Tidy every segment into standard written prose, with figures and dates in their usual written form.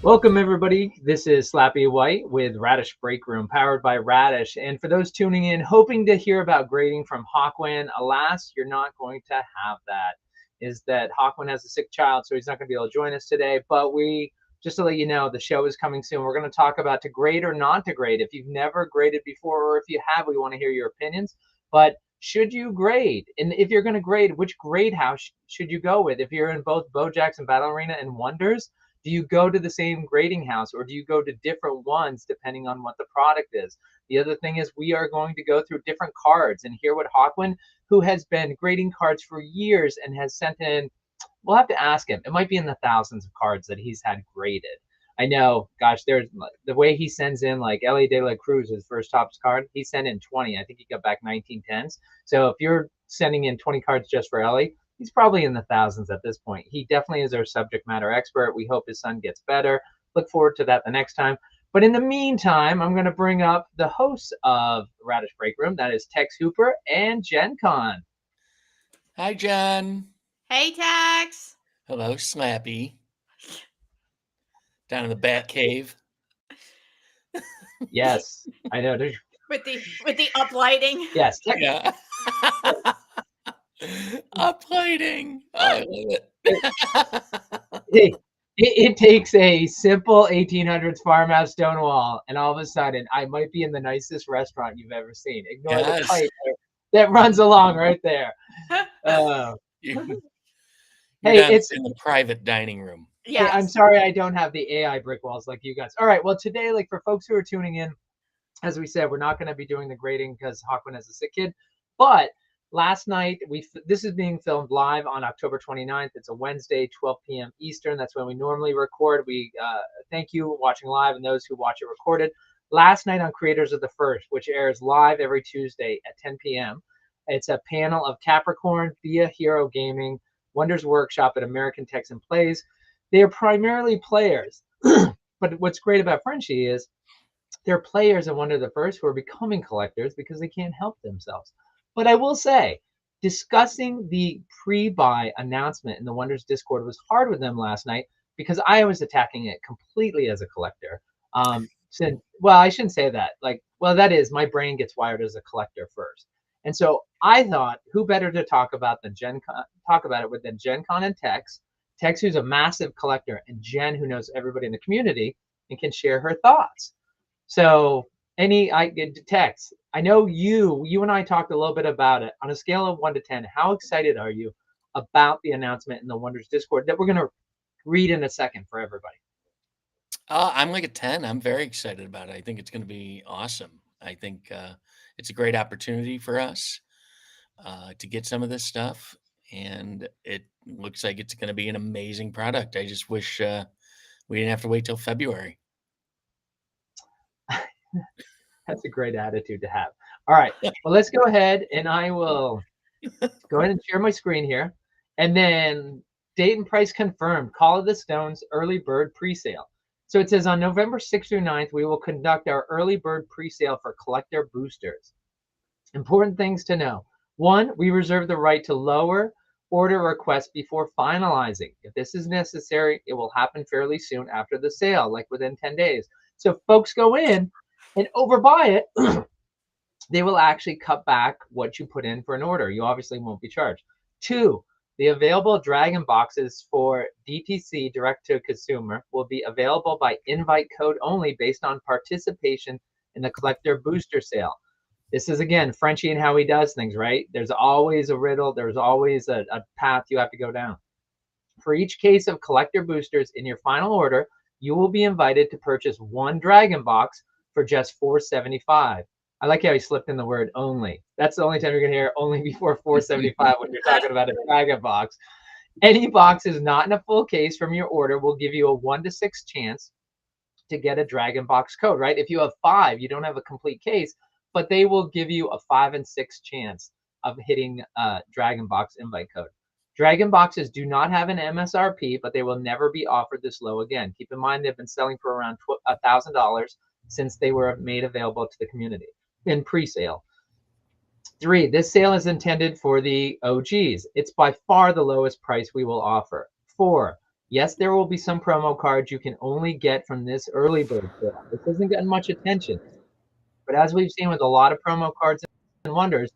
Welcome, everybody. This is Slappy White with Radish Break Room, powered by Radish. And for those tuning in, hoping to hear about grading from Hawkwin, alas, you're not going to have that. Is that Hawkwin has a sick child, so he's not going to be able to join us today. But just to let you know, the show is coming soon. We're going to talk about to grade or not to grade. If you've never graded before, or if you have, we want to hear your opinions. But should you grade? And if you're going to grade, which grade house should you go with? If you're in both Bojack's and Battle Arena and Wonders, do you go to the same grading house, or do you go to different ones depending on what the product is? The other thing is we are going to go through different cards and hear what Hawkwin, who has been grading cards for years and has sent in, we'll have to ask him. It might be in the thousands of cards that he's had graded. I know, gosh, there's the way he sends in, like Ellie De La Cruz, his first Topps card, he sent in 20. I think he got back 1910s. So if you're sending in 20 cards just for Ellie, he's probably in the thousands at this point. He definitely is our subject matter expert. We hope his son gets better. Look forward to that the next time. But in the meantime, I'm going to bring up the hosts of Radish Break Room. That is Tex Hooper and Gen Con. Hi, John. Hey, Tex. Hello, Slappy. Down in the Bat Cave. Yes, I know. With the uplighting. Yes, Tex. Yeah. Uplighting. Oh, I love it. It takes a simple 1800s farmhouse stone wall, and all of a sudden, I might be in the nicest restaurant you've ever seen. Ignore the pipe that runs along right there. Hey, it's in the private dining room. Yeah, I'm sorry I don't have the AI brick walls like you guys. All right, well, today, like for folks who are tuning in, as we said, we're not going to be doing the grading because Hawkwin has a sick kid. But last night, this is being filmed live on October 29th. It's a Wednesday, 12 p.m. Eastern. That's when we normally record. We thank you watching live and those who watch it recorded. Last night on Creators of the First, which airs live every Tuesday at 10 p.m., it's a panel of Capricorn, Via Hero Gaming, Wonders Workshop, and American Texan Plays. They are primarily players. But what's great about Frenchie is they're players in Wonder the First who are becoming collectors because they can't help themselves. But I will say, discussing the pre-buy announcement in the Wonders Discord was hard with them last night because I was attacking it completely as a collector. Well, I shouldn't say that. That is, my brain gets wired as a collector first. And so I thought, who better to talk about it than Gen Con and Tex. Tex, who's a massive collector, and Jen, who knows everybody in the community and can share her thoughts. So Tex, I know you and I talked a little bit about it. On a scale of 1 to 10, how excited are you about the announcement in the Wonders Discord that we're going to read in a second for everybody? I'm like a 10. I'm very excited about it. I think it's going to be awesome. I think it's a great opportunity for us to get some of this stuff. And it looks like it's going to be an amazing product. I just wish we didn't have to wait till February. That's a great attitude to have. All right. Well, let's go ahead and I will go ahead and share my screen here. And then date and price confirmed. Call of the Stones early bird presale. So it says on November 6th through 9th, we will conduct our early bird presale for collector boosters. Important things to know. 1, we reserve the right to lower order requests before finalizing. If this is necessary, it will happen fairly soon after the sale, like within 10 days. So if folks go in and overbuy it, they will actually cut back what you put in for an order. You obviously won't be charged. 2, the available Dragon boxes for DTC, direct to consumer, will be available by invite code only based on participation in the collector booster sale. This is, again, Frenchie and how he does things, right? There's always a riddle. There's always a path you have to go down. For each case of collector boosters in your final order, you will be invited to purchase 1 Dragon box for just $4.75. I like how he slipped in the word only. That's the only time you're going to hear only before $4.75 when you're talking about a Dragon box. Any boxes not in a full case from your order will give you a 1 to 6 chance to get a Dragon box code, right? If you have 5, you don't have a complete case, but they will give you a 5 and 6 chance of hitting Dragon box invite code. Dragon boxes do not have an MSRP, but they will never be offered this low again. Keep in mind they've been selling for around $1,000 since they were made available to the community in pre-sale. 3, this sale is intended for the OGs. It's by far the lowest price we will offer. 4, Yes, there will be some promo cards you can only get from this early bird sale. This isn't getting much attention, but as we've seen with a lot of promo cards and wonders,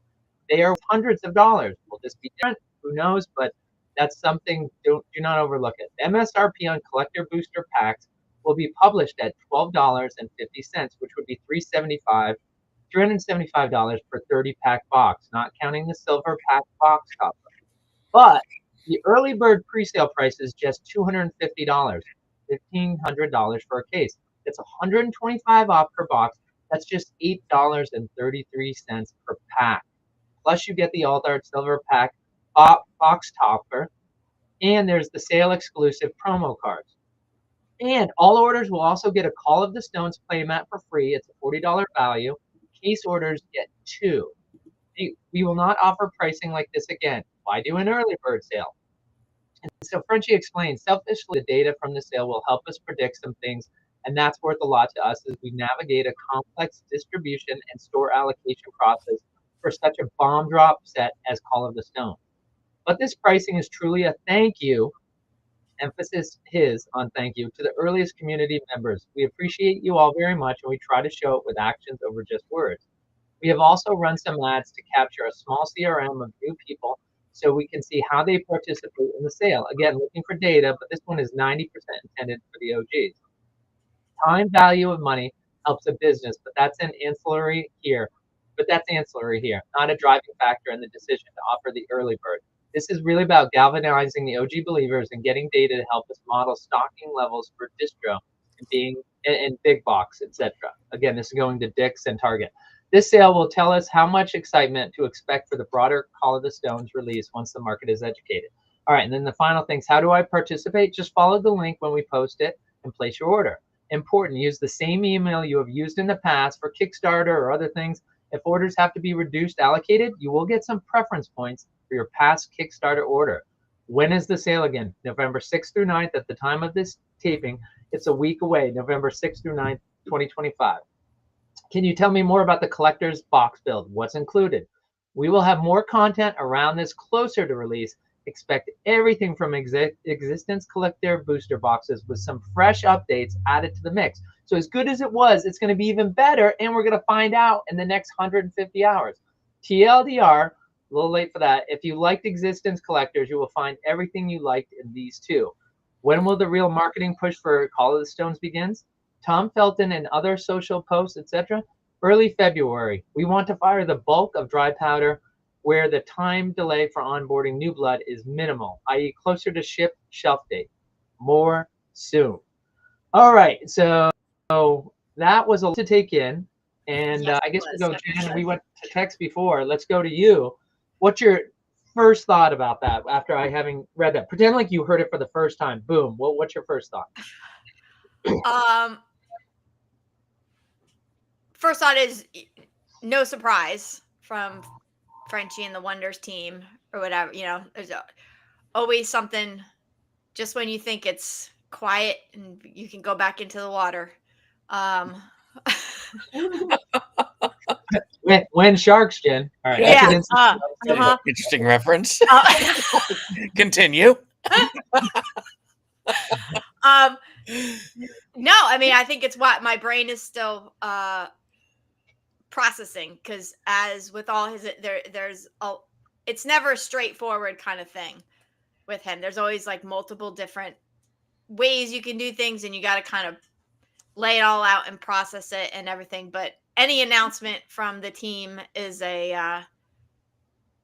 they are hundreds of dollars. Will this be different? Who knows? But that's something, do not overlook it. MSRP on collector booster packs will be published at $12.50, which would be $375 per 30-pack box, not counting the silver pack box cover. But the early bird presale price is just $250, $1,500 for a case. It's $125 off per box. That's just $8.33 per pack. Plus, you get the Alt Art Silver Pack box topper, and there's the sale exclusive promo cards. And all orders will also get a Call of the Stones playmat for free. It's a $40 value. Case orders get 2. We will not offer pricing like this again. Why do an early bird sale? And so Frenchie explains, selfishly, the data from the sale will help us predict some things, and that's worth a lot to us as we navigate a complex distribution and store allocation process for such a bomb drop set as Call of the Stone. But this pricing is truly a thank you, emphasis his on thank you, to the earliest community members. We appreciate you all very much, and we try to show it with actions over just words. We have also run some ads to capture a small CRM of new people so we can see how they participate in the sale. Again, looking for data, but this one is 90% intended for the OGs. Time value of money helps a business, but that's an ancillary here. Not a driving factor in the decision to offer the early bird. This is really about galvanizing the OG believers and getting data to help us model stocking levels for distro and being in big box, etc. Again, this is going to Dick's and Target. This sale will tell us how much excitement to expect for the broader Call of the Stones release once the market is educated. All right, and then the final things, how do I participate? Just follow the link when we post it and place your order. Important, use the same email you have used in the past for Kickstarter or other things. If orders have to be reduced, allocated, you will get some preference points for your past Kickstarter order. When is the sale again? November 6th through 9th at the time of this taping. It's a week away, November 6th through 9th, 2025. Can you tell me more about the collector's box build? What's included? We will have more content around this closer to release. Expect everything from existence collector booster boxes with some fresh updates added to the mix. So as good as it was, it's going to be even better, and we're going to find out in the next 150 hours. TLDR, a little late for that. If you liked existence collectors, you will find everything you liked in these two. When will the real marketing push for Call of the Stones begins? Tom Felton and other social posts, etc. Early February. We want to fire the bulk of dry powder where the time delay for onboarding new blood is minimal, i.e. closer to ship shelf date. More soon. All right, so that was a lot to take in. And Yes, I guess it we'll was. go, Jan, we went to text before. Let's go to you. What's your first thought about that after having read that? Pretend like you heard it for the first time. Boom. What's your first thought? First thought is no surprise from Frenchie and the Wonders team or whatever. You know, there's always something just when you think it's quiet and you can go back into the water. When sharks, Jen. All right. Yeah. That's an Interesting reference. Continue. No, I mean, I think it's what my brain is still processing, because as with all his it's never a straightforward kind of thing with him. There's always like multiple different ways you can do things, and you got to kind of lay it all out and process it and everything. But any announcement from the team is a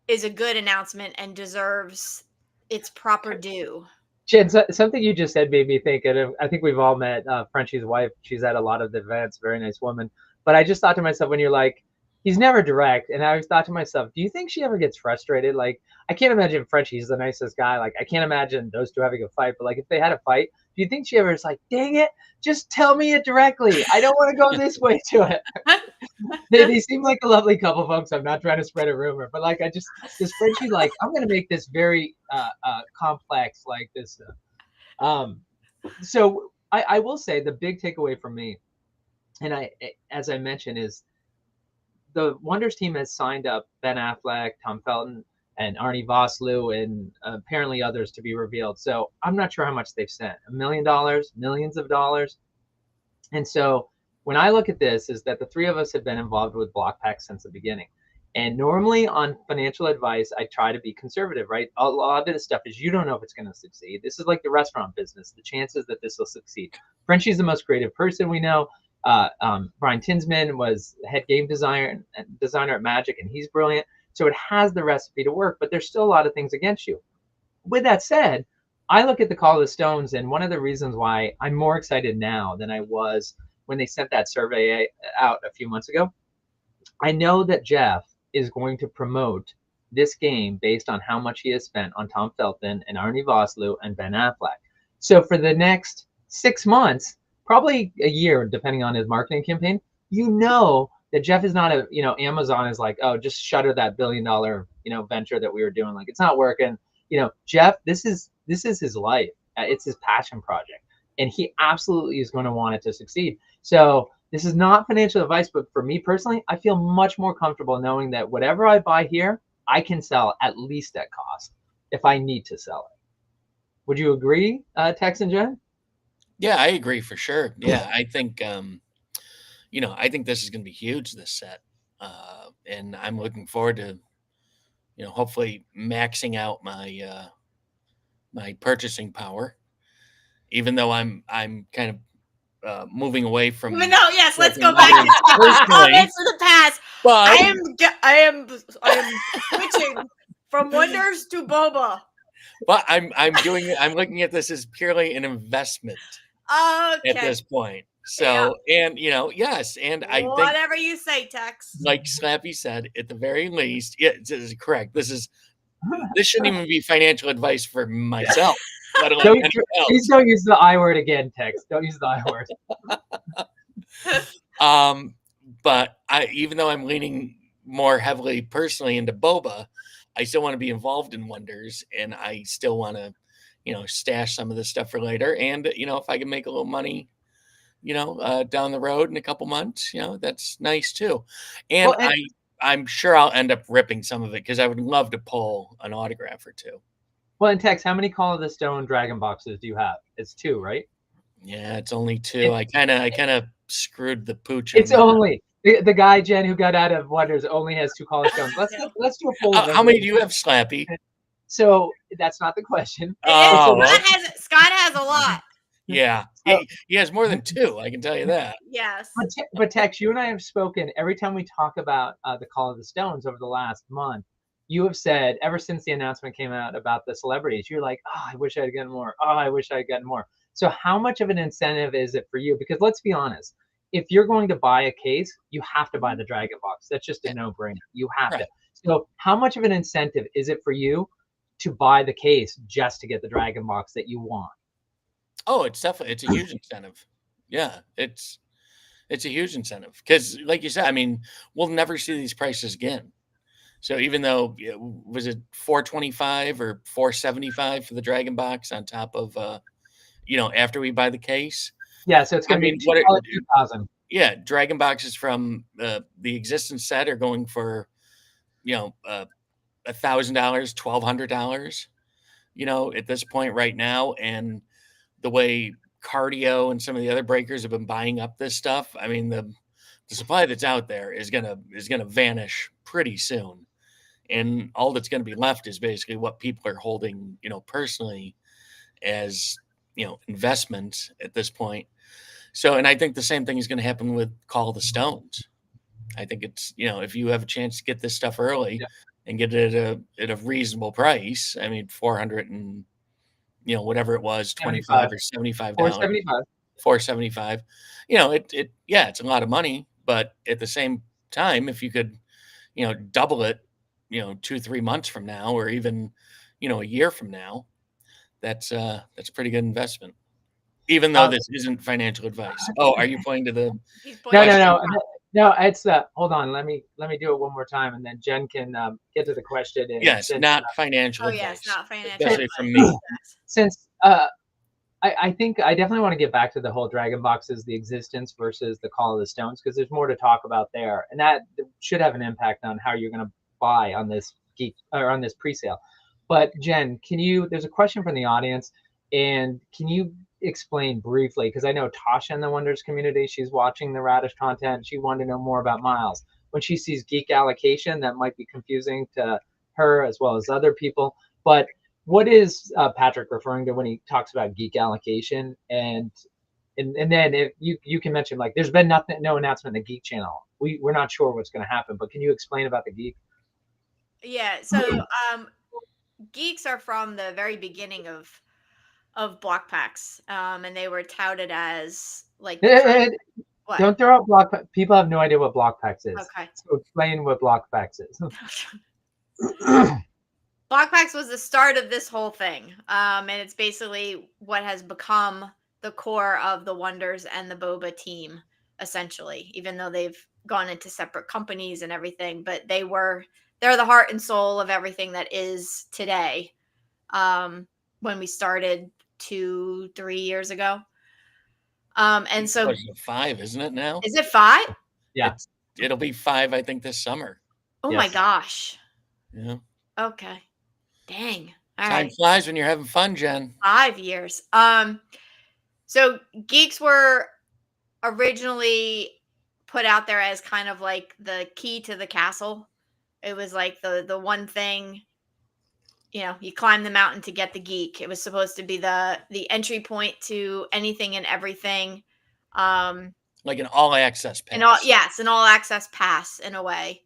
good announcement and deserves its proper due. Jen, something you just said made me think of, I think we've all met Frenchie's wife. She's at a lot of the events, very nice woman. But I just thought to myself, when you're like, he's never direct. And I always thought to myself, do you think she ever gets frustrated? Like, I can't imagine Frenchie's the nicest guy. Like, I can't imagine those two having a fight. But like, if they had a fight, do you think she ever is like, dang it, just tell me it directly. I don't want to go this way to it. They seem like a lovely couple, folks. I'm not trying to spread a rumor, but like, this Frenchie, like, I'm going to make this very complex, like this. So I will say the big takeaway from me, and as I mentioned, is the Wonders team has signed up Ben Affleck, Tom Felton, and Arnie Vosloo, and apparently others to be revealed. So I'm not sure how much they've sent. $1 million, millions of dollars. And so when I look at this, is that the three of us have been involved with BlockPack since the beginning. And normally on financial advice, I try to be conservative, right? A lot of this stuff is you don't know if it's going to succeed. This is like the restaurant business. The chances that this will succeed. Frenchie's the most creative person we know. Brian Tinsman was head game designer at Magic, and he's brilliant. So it has the recipe to work, but there's still a lot of things against you. With that said, I look at the Call of the Stones, and one of the reasons why I'm more excited now than I was when they sent that survey out a few months ago, I know that Jeff is going to promote this game based on how much he has spent on Tom Felton and Arnie Vosloo and Ben Affleck. So for the next 6 months, probably a year, depending on his marketing campaign, you know that Jeff is not a, Amazon is like, oh, just shutter that $1 billion, venture that we were doing. Like, it's not working. Jeff, this is his life. It's his passion project. And he absolutely is going to want it to succeed. So this is not financial advice, but for me personally, I feel much more comfortable knowing that whatever I buy here, I can sell at least at cost if I need to sell it. Would you agree, Tex and Jen? Yeah, I agree for sure. Yeah, I think I think this is going to be huge, this set, and I'm looking forward to hopefully maxing out my my purchasing power. Even though I'm kind of moving away from. Even though, yes, let's go working back wonders to personally, comments of the past. but I am switching from Wonders to Boba. I'm looking at this as purely an investment Okay. at this point. So, and yes, and I think Whatever you say, Tex. like Slappy said, at the very least, yeah, this is correct. This shouldn't even be financial advice for myself, let alone anyone else. Please don't use the I word again, Tex. Don't use the I word. But even though I'm leaning more heavily personally into Boba, I still want to be involved in Wonders, and I still want to, stash some of this stuff for later. And if I can make a little money, down the road in a couple months, that's nice too. And I'm sure I'll end up ripping some of it because I would love to pull an autograph or two. Well, and Tex, how many Call of the Stone Dragon boxes do you have? It's 2, right? Yeah, it's only 2. I kind of screwed the pooch. It's only the guy, Jen, who got out of Wonders only has 2 Call of the Stones. Let's do a poll. How many do you have, Slappy? So that's not the question. Scott has a lot. Yeah, he has more than 2. I can tell you that. Yes. But Tex, you and I have spoken every time we talk about the Call of the Stones over the last month. You have said ever since the announcement came out about the celebrities, you're like, oh, I wish I had gotten more. Oh, I wish I had gotten more. So how much of an incentive is it for you? Because let's be honest, if you're going to buy a case, you have to buy the Dragon box. That's just a no-brainer. You have to. So how much of an incentive is it for you to buy the case just to get the Dragon box that you want? Oh, it's a huge incentive. Yeah, it's a huge incentive because, like you said, I mean, we'll never see these prices again. So even though was it $425 or $475 for the Dragon box on top of after we buy the case? Yeah, so it's going to be $2,000. Yeah, Dragon boxes from the existence set are going for $1,000, $1,200. At this point right now, and the way Cardio and some of the other breakers have been buying up this stuff, I mean the supply that's out there is gonna vanish pretty soon, and all that's gonna be left is basically what people are holding, personally, as investment at this point. So, and I think the same thing is going to happen with Call of the Stones. I think it's if you have a chance to get this stuff early and get it at a reasonable price. I mean, 400 and whatever it was, $25 or $75, $475. It's a lot of money, but at the same time, if you could, double it, 2-3 months from now, or even, a year from now, that's a pretty good investment. Even though this isn't financial advice. Oh, are you pointing to the? No. It's hold on. Let me do it one more time, and then Jen can get to the question. And yes, not financial advice. Yes, not financial especially advice. From me. Since I think I definitely want to get back to the whole Dragon boxes, the existence versus the Call of the Stones, because there's more to talk about there, and that should have an impact on how you're going to buy on this geek or on this pre-sale. But Jen, there's a question from the audience, and can you explain briefly, because I know Tasha in the Wonders community, she's watching the Radish content. She wanted to know more about Miles. When she sees geek allocation, that might be confusing to her as well as other people. But what is Patrick referring to when he talks about geek allocation? And then if you can mention, like, there's been no announcement in the Geek channel. We're not sure what's going to happen, but can you explain about the Geek? Yeah. So geeks are from the very beginning of block packs, and they were touted as like the what? Don't throw out block. People have no idea what block packs is. Okay. So explain what block packs is. Block packs was the start of this whole thing, and it's basically what has become the core of the Wonders and the Boba team, essentially. Even though they've gone into separate companies and everything, but they're the heart and soul of everything that is today. When we started 2-3 years ago, and so It's 5, isn't it now? is it 5? Yeah, It'll be 5, I think, this summer. Oh yes. my gosh. Yeah. Okay. Dang. All Time right. flies when you're having fun, Jen. 5 years. So geeks were originally put out there as kind of like the key to the castle. It was like the one thing, you climb the mountain to get the geek. It was supposed to be the entry point to anything and everything. Like an all-access pass. An all access pass in a way.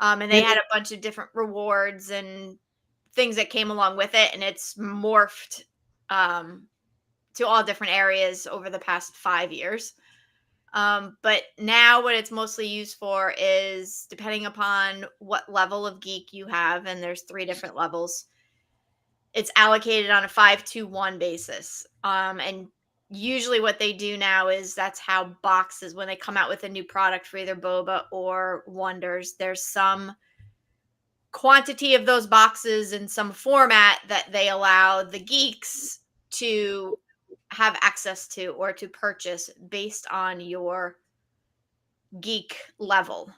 And they had a bunch of different rewards and things that came along with it, and it's morphed to all different areas over the past 5 years. But now what it's mostly used for is, depending upon what level of geek you have, and there's 3 different levels, it's allocated on a 5-2-1 basis. And usually what they do now is that's how boxes, when they come out with a new product for either Boba or Wonders, there's some quantity of those boxes in some format that they allow the geeks to have access to or to purchase based on your geek level.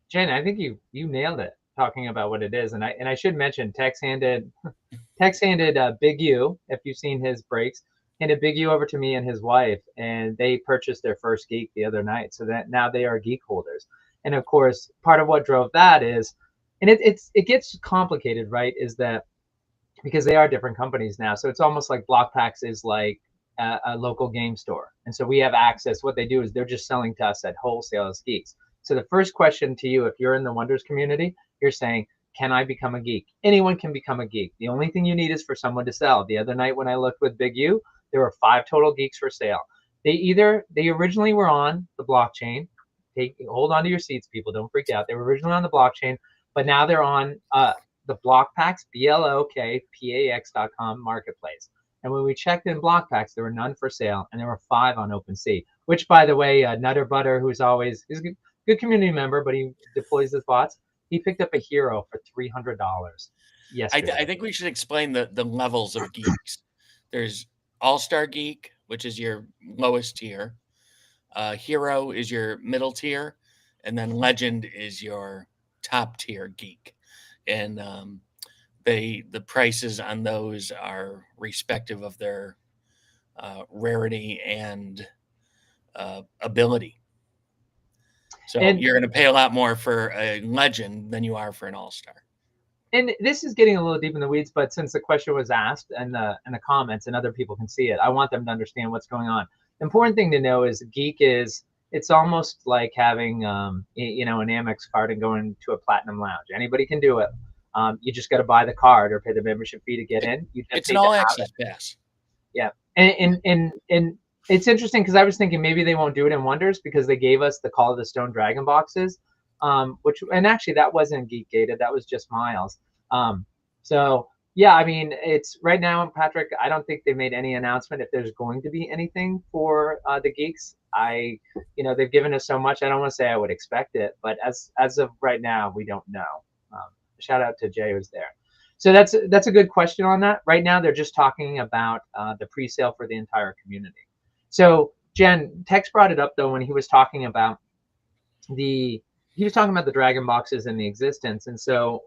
Jen, I think you nailed it talking about what it is, and I should mention Tex handed Big U, if you've seen his breaks, handed Big U over to me and his wife, and they purchased their first geek the other night, so that now they are geek holders. And of course, part of what drove that is, and it gets complicated, right? Is that because they are different companies now, so it's almost like Blockpacks is like a local game store, and so we have access. What they do is they're just selling to us at wholesale as geeks. So the first question to you, if you're in the Wonders community, you're saying, can I become a geek? Anyone can become a geek. The only thing you need is for someone to sell. The other night when I looked with Big U, there were 5 total geeks for sale. They originally were on the blockchain. Hold on to your seats, people. Don't freak out. They were originally on the blockchain, but now they're on the Blockpacks, BLOKPAX.com marketplace. And when we checked in Blockpacks, there were none for sale, and there were 5 on OpenSea. Which, by the way, Nutter Butter, he's a good community member, but he deploys his bots. He picked up a hero for $300 yesterday. I think we should explain the levels of geeks. There's All-Star Geek, which is your lowest tier. Hero is your middle tier, and then Legend is your top tier geek. And the prices on those are respective of their rarity and ability. So you're going to pay a lot more for a Legend than you are for an All-Star. And this is getting a little deep in the weeds, but since the question was asked and the comments and other people can see it, I want them to understand what's going on. The important thing to know is it's almost like having an Amex card and going to a platinum lounge. Anybody can do it. You just got to buy the card or pay the membership fee to get in. It's an all-access pass. Yeah, and it's interesting because I was thinking maybe they won't do it in Wonders because they gave us the Call of the Stone Dragon boxes, and actually that wasn't geek gated, that was just Miles. So yeah, I mean, it's right now, Patrick, I don't think they made any announcement if there's going to be anything for the geeks. They've given us so much, I don't want to say I would expect it, but as of right now, we don't know. Shout out to Jay who's there. So that's a good question on that. Right now, they're just talking about the pre-sale for the entire community. So Jen, Tex brought it up though when he was talking about the he was talking about the dragon boxes and the existence. And so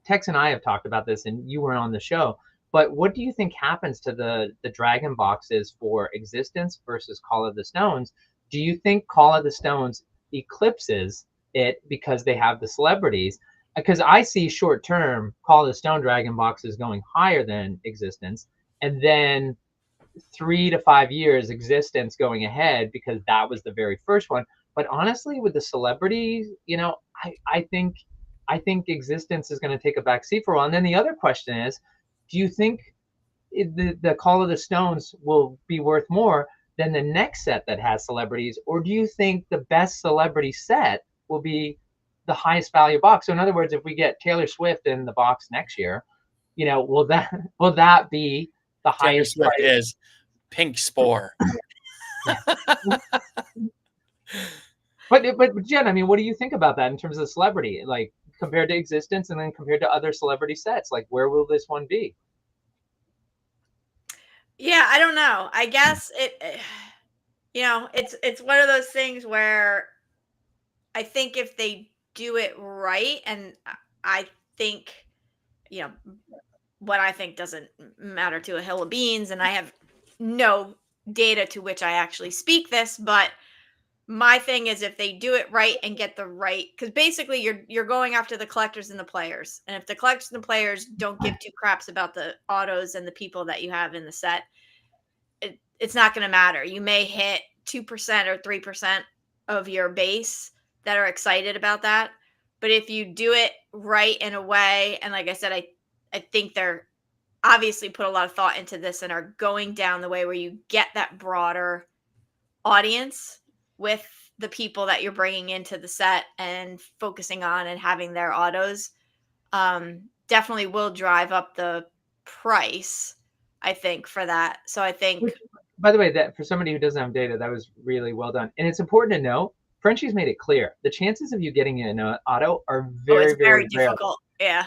Tex and I have talked about this, and you weren't on the show. But what do you think happens to the dragon boxes for existence versus Call of the Stones? Do you think Call of the Stones eclipses it because they have the celebrities? Because I see short term Call of the Stone dragon boxes going higher than existence, and then 3 to 5 years existence going ahead because that was the very first one. But honestly, with the celebrities, I think existence is going to take a back seat for a while. And then the other question is, do you think the Call of the Stones will be worth more than the next set that has celebrities, or do you think the best celebrity set will be the highest value box? So in other words, if we get Taylor Swift in the box next year, will that be the Taylor highest Swift price? is Pink Spore. Yeah. But Jen, I mean, what do you think about that in terms of celebrity, like compared to existence and then compared to other celebrity sets? Like, where will this one be? Yeah, I don't know. I guess it's one of those things where I think if they do it right, and I think, you know, what I think doesn't matter to a hill of beans, and I have no data to which I actually speak this, but my thing is if they do it right and get the right, because basically you're going after the collectors and the players, and if the collectors and the players don't give two craps about the autos and the people that you have in the set, it's not going to matter. You may hit 2% or 3% of your base that are excited about that. But if you do it right in a way, and like I said, I think they're obviously put a lot of thought into this and are going down the way where you get that broader audience with the people that you're bringing into the set and focusing on and having their autos, definitely will drive up the price, I think, for that. So I think, Which, by the way, that for somebody who doesn't have data, that was really well done. And it's important to know, Frenchie's made it clear the chances of you getting an auto are oh, it's very, very very rare. difficult. Yeah.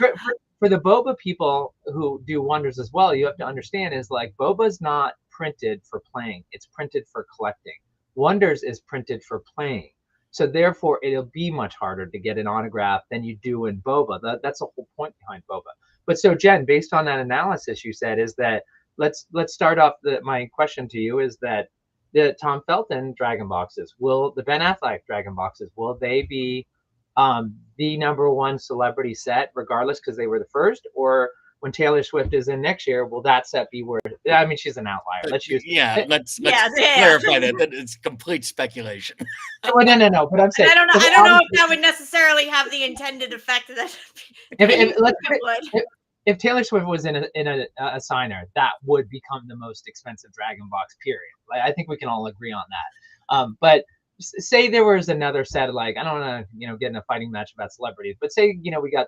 For the boba people who do wonders as well, you have to understand is like boba's not printed for playing; it's printed for collecting. Wonders is printed for playing, so therefore it'll be much harder to get an autograph than you do in boba. That's the whole point behind boba. But so Jen, based on that analysis you said, is that let's start off. My question to you is that the Tom Felton Dragon boxes, will the Ben Affleck Dragon boxes, will they be the number one celebrity set regardless because they were the first, or when Taylor Swift is in next year, will that set be worth? I mean, she's an outlier. Let's use. Yeah, let's Yeah. clarify that it's complete speculation. Well, no. But I'm saying And because I don't know if that would necessarily have the intended effect that it would. if Taylor Swift was in a signer, that would become the most expensive Dragon box. Period. Like, I think we can all agree on that. But say there was another set, like I don't want to get in a fighting match about celebrities, but say we got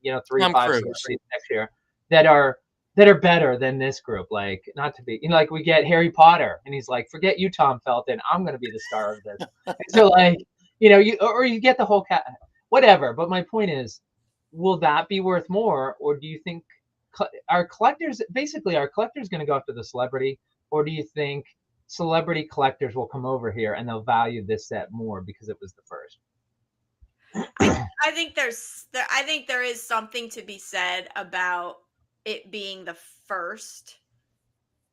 3 Tom 5 Cruise. celebrities next year that are better than this group. Like, not to be like we get Harry Potter and he's like, forget you, Tom Felton, I'm going to be the star of this. And so like you get the whole whatever. But my point is, will that be worth more, or do you think our collectors going to go after the celebrity, or do you think celebrity collectors will come over here and they'll value this set more because it was the first? I think there is something to be said about it being the first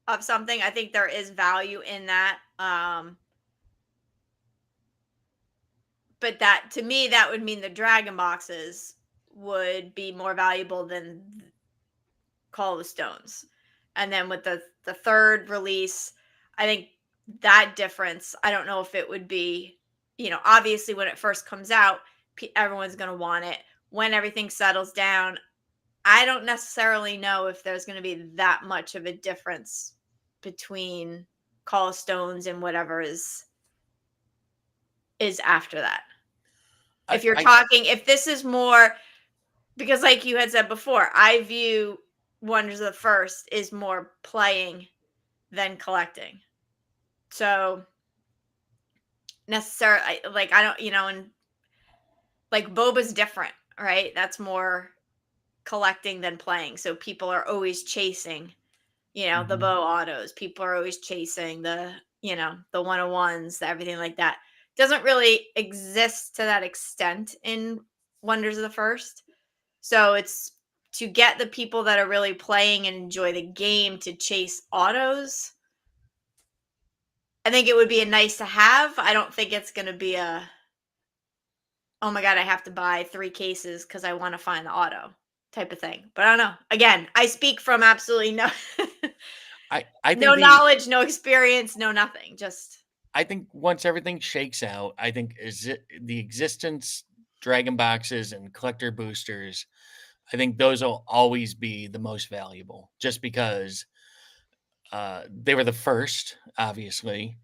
of something. I think there is value in that. But that, to me, that would mean the Dragon boxes would be more valuable than Call of the Stones. And then with the third release, I think that difference, I don't know if it would be, obviously when it first comes out, everyone's going to want it. When everything settles down, I don't necessarily know if there's going to be that much of a difference between Call of Stones and whatever is after that. If you're talking, if this is more, because like you had said before, I view Wonders of the First is more playing than collecting. So necessarily, like, I don't, and like Boba's different, right? That's more collecting than playing. So people are always chasing, Mm-hmm. the bow autos. People are always chasing the, the 101s, everything like that. doesn't really exist to that extent in Wonders of the First. So it's to get the people that are really playing and enjoy the game to chase autos. I think it would be a nice to have. I don't think it's going to be a, oh my God, I have to buy 3 cases because I want to find the auto type of thing. But I don't know. Again, I speak from absolutely no I no think knowledge, no experience, no nothing. Just I think once everything shakes out, I think the existence dragon boxes and collector boosters, I think those will always be the most valuable, just because they were the first, obviously,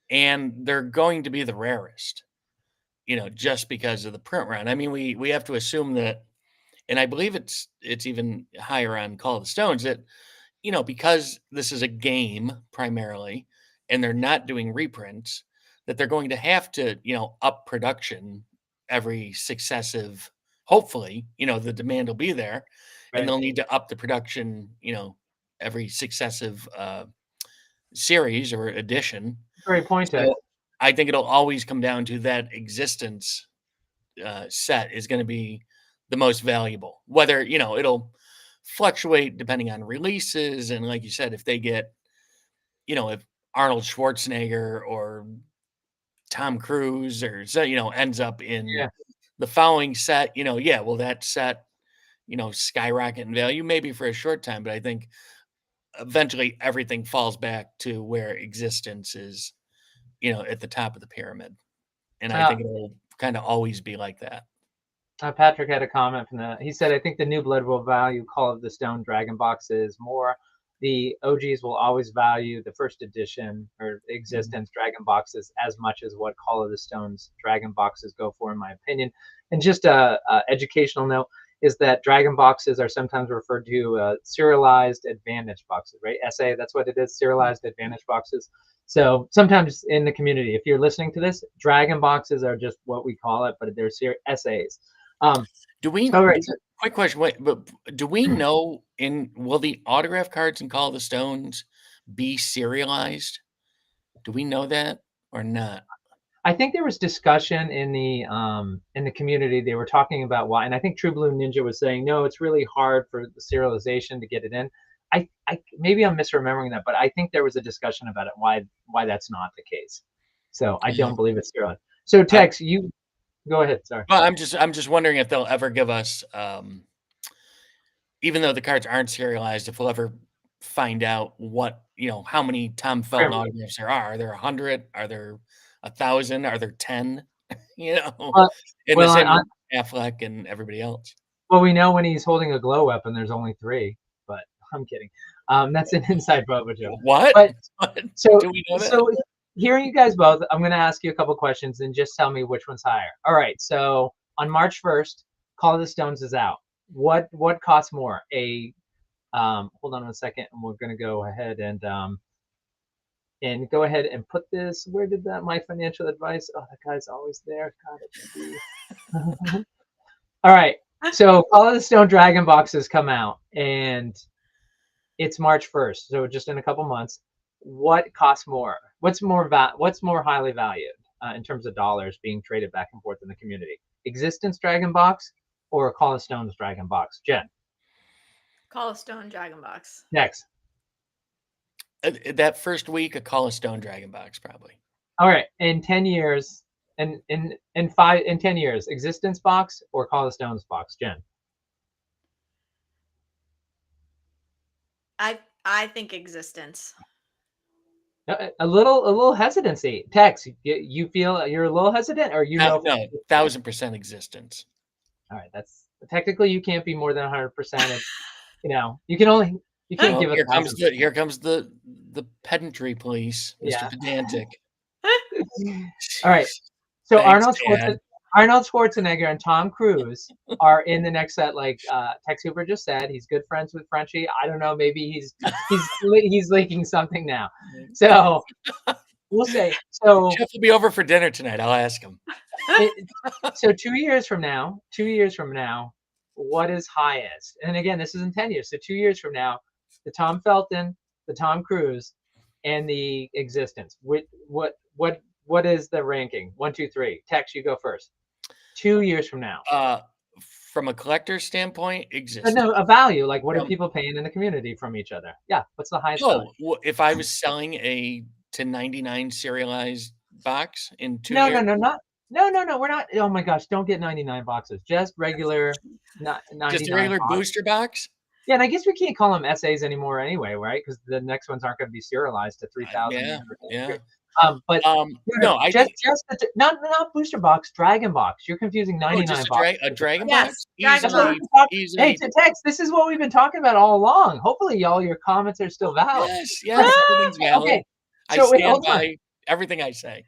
and they're going to be the rarest. Just because of the print run. I mean, we have to assume that, and I believe it's even higher on Call of the Stones, that because this is a game primarily, and they're not doing reprints, that they're going to have to, up production every successive. Hopefully, the demand will be there, and Right. they'll need to up the production, every successive series or edition. Great point, Tex. So I think it'll always come down to that existence set is going to be the most valuable. Whether it'll fluctuate depending on releases, and like you said, if they get, if Arnold Schwarzenegger or Tom Cruise or so, ends up in Yeah. the following set, yeah, well that set, skyrocket in value maybe for a short time, but I think eventually everything falls back to where existence is, at the top of the pyramid, and I think it'll kind of always be like that. Patrick had a comment from the. He said, "I think the new blood will value Call of the Stone Dragon boxes more. The OGs will always value the first edition or existence Dragon boxes as much as what Call of the Stone's Dragon boxes go for, in my opinion." And just a educational note is that Dragon boxes are sometimes referred to serialized advantage boxes, right? SA, that's what it is, serialized advantage boxes. So sometimes in the community, if you're listening to this, Dragon boxes are just what we call it, but they're SAs. Do we? All right. Quick question. Wait, but do we know will the autograph cards in Call of the Stones be serialized? Do we know that or not? I think there was discussion in the community. They were talking about why, and I think True Blue Ninja was saying, no, it's really hard for the serialization to get it in. I maybe I'm misremembering that, but I think there was a discussion about it, why that's not the case. So I don't believe it's serialized. So Tex, you go ahead. Sorry. Well, I'm just wondering if they'll ever give us, even though the cards aren't serialized, if we'll ever find out what how many Tom Felton autographs there are. Are there 100? Are there 1,000? Are there 10? In the same with Affleck and everybody else. Well, we know when he's holding a glow weapon, there's only 3, but I'm kidding. That's an inside Boba joke. What? But so, do we know that? So hearing you guys both, I'm going to ask you a couple questions and just tell me which one's higher. All right. So on March 1st, Call of the Stones is out. What costs more? Hold on a second, and we're going to go ahead and go ahead and put this. Where did my financial advice? Oh, that guy's always there. God, all right. So Call of the Stone Dragon boxes come out, and it's March 1st, so just in a couple months. What costs more? What's more highly valued in terms of dollars being traded back and forth in the community? Existence Dragon box or Call of Stone's Dragon box? Jen. Call of Stone Dragon box. Next. That first week, a Call of Stone Dragon box, probably. All right. In 10 years, in 10 years, Existence box or Call of Stone's box? Jen. I think Existence. A little hesitancy. Tex, you feel you're a little hesitant, or no, 1,000% Existence. All right, that's technically you can't be more than 100%. You can't give it. Here comes the pedantry police, Mr. Pedantic. All right, so Thanks, Arnold Schwarzenegger and Tom Cruise are in the next set. Like Tex Hooper just said, he's good friends with Frenchie. I don't know, maybe he's leaking something now. So we'll say. So Jeff will be over for dinner tonight. I'll ask him. So 2 years from now, what is highest? And again, this is in 10 years. So 2 years from now, the Tom Felton, the Tom Cruise, and the Existence. What what is the ranking? 1, 2, 3. Tex, you go first. 2 years from now. From a collector's standpoint, No, exists. no, a value. Like, what are From people paying in the community from each other? Yeah, what's the highest value? if I was selling a to 99 serialized box in 2 No, years, no, no, not. No, no, no. We're not. Oh my gosh! Don't get 99 boxes. Just regular, not just a 99 regular box. booster box. Yeah, and I guess we can't call them essays anymore anyway, right? Because the next ones aren't going to be serialized to Yeah, 3,800. yeah. But No, I think not booster box, dragon box. You're confusing 99 just boxes. a dragon Yes, box. dragon That's what box. we've been talking. Easily. Hey, to Tex, this is what we've been talking about all along. Hopefully, y'all, your comments are still valid. Yes, everything's valid. Okay, I so wait, stand hold on. by everything I say.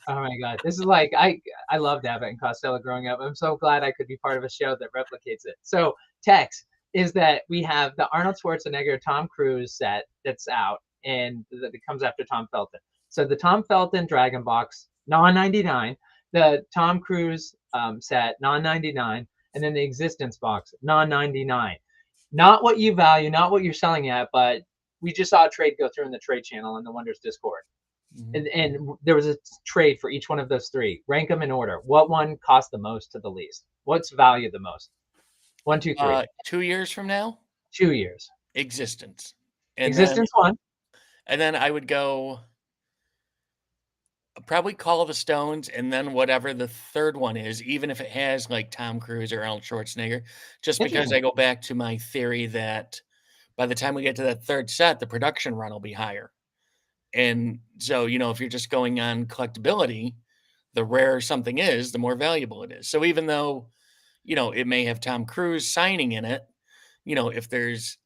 Oh my God, this is like I loved Abbott and Costello growing up. I'm so glad I could be part of a show that replicates it. So Tex is that we have the Arnold Schwarzenegger Tom Cruise set that's out, and that it comes after Tom Felton. So the Tom Felton Dragon Box, non-99, the Tom Cruise set, non-99, and then the Existence Box, non-99. Not what you value, not what you're selling at, but we just saw a trade go through in the trade channel in the Wonders Discord. And there was a trade for each one of those three. Rank them in order. What one cost the most to the least? What's valued the most? 1, 2, 3. 2 years from now, 2 years. Existence. And Existence 1. And then I would go probably Call of the Stones, and then whatever the third one is, even if it has like Tom Cruise or Arnold Schwarzenegger, just because I go back to my theory that by the time we get to that third set, the production run will be higher. And so, if you're just going on collectability, the rarer something is, the more valuable it is. So even though, it may have Tom Cruise signing in it, if there's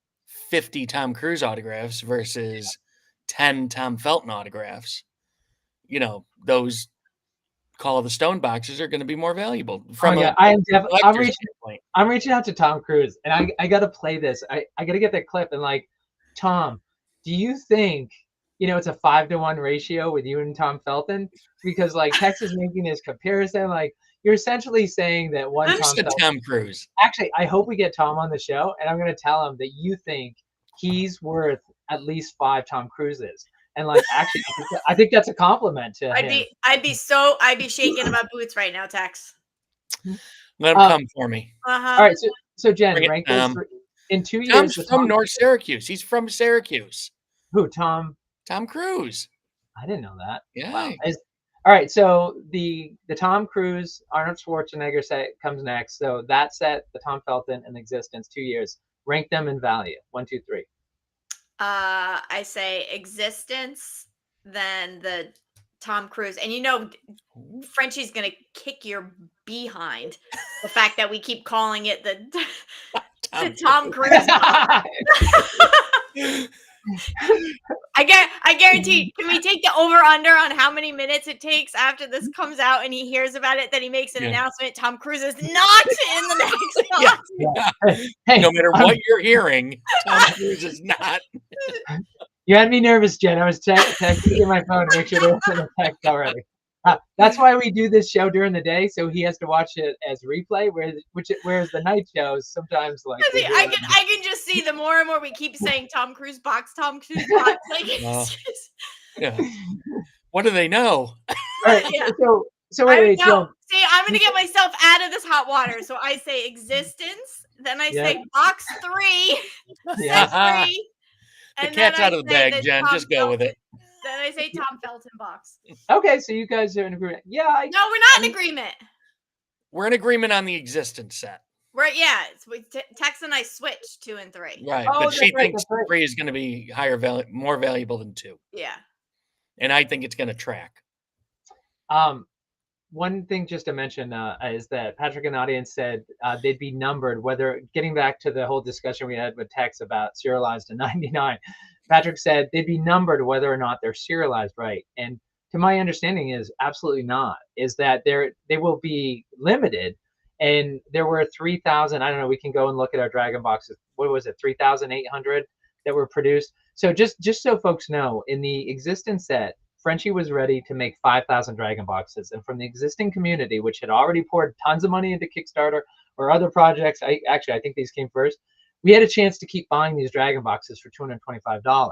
50 Tom Cruise autographs versus 10 Tom Felton autographs, those Call of the Stone boxes are going to be more valuable. From I'm reaching out to Tom Cruise, and I got to play this. I got to get that clip, and like, Tom, do you think it's a 5-to-1 ratio with you and Tom Felton? Because like Tex is making this comparison, like you're essentially saying that one Tom Cruise. Actually, I hope we get Tom on the show, and I'm going to tell him that you think he's worth at least 5 Tom Cruises. And like, actually, I think that's a compliment to him. I'd be shaking in my boots right now, Tex. Let him come for me. All right, so Jen, rank those in 2 years. Tom's from North Syracuse. He's from Syracuse. Who, Tom? Tom Cruise. I didn't know that. Yeah. Wow. All right, so the Tom Cruise Arnold Schwarzenegger set comes next. So that set, the Tom Felton and Existence, 2 years. Rank them in value. 1, 2, 3. I say Existence, then the Tom Cruise, and Frenchie's gonna kick your behind the fact that we keep calling it the Tom Cruise. I guarantee. Can we take the over under on how many minutes it takes after this comes out and he hears about it that he makes an announcement? Tom Cruise is not in the next box. Hey, no matter what you're hearing, Tom Cruise is not. You had me nervous, Jen. I was texting my phone to make sure there wasn't a text already. That's why we do this show during the day, so he has to watch it as replay. Whereas the night shows sometimes like I can just see the more and more we keep saying Tom Cruise box, like it's just... Yeah. What do they know? All right. Yeah. So wait, Joe. See, I'm gonna get myself out of this hot water. So I say Existence, then I say box 3, set 3. The cat's out of the bag, Jen. Just go with it. Then I say Tom Felton box. Okay, so you guys are in agreement. Yeah. No, we're not in agreement. We're in agreement on the Existence set. Tex and I switched 2 and 3. Right, but she thinks 3 is going to be more valuable than 2. Yeah. And I think it's going to track. One thing just to mention is that Patrick and audience said they'd be numbered, getting back to the whole discussion we had with Tex about serialized to 99. Patrick said they'd be numbered whether or not they're serialized right. And to my understanding is absolutely not, is that they will be limited. And there were 3,000, I don't know, we can go and look at our Dragon boxes. What was it, 3,800 that were produced? So just so folks know, in the Existence set, Frenchie was ready to make 5,000 Dragon boxes. And from the existing community, which had already poured tons of money into Kickstarter or other projects, I think these came first, we had a chance to keep buying these Dragon boxes for $225.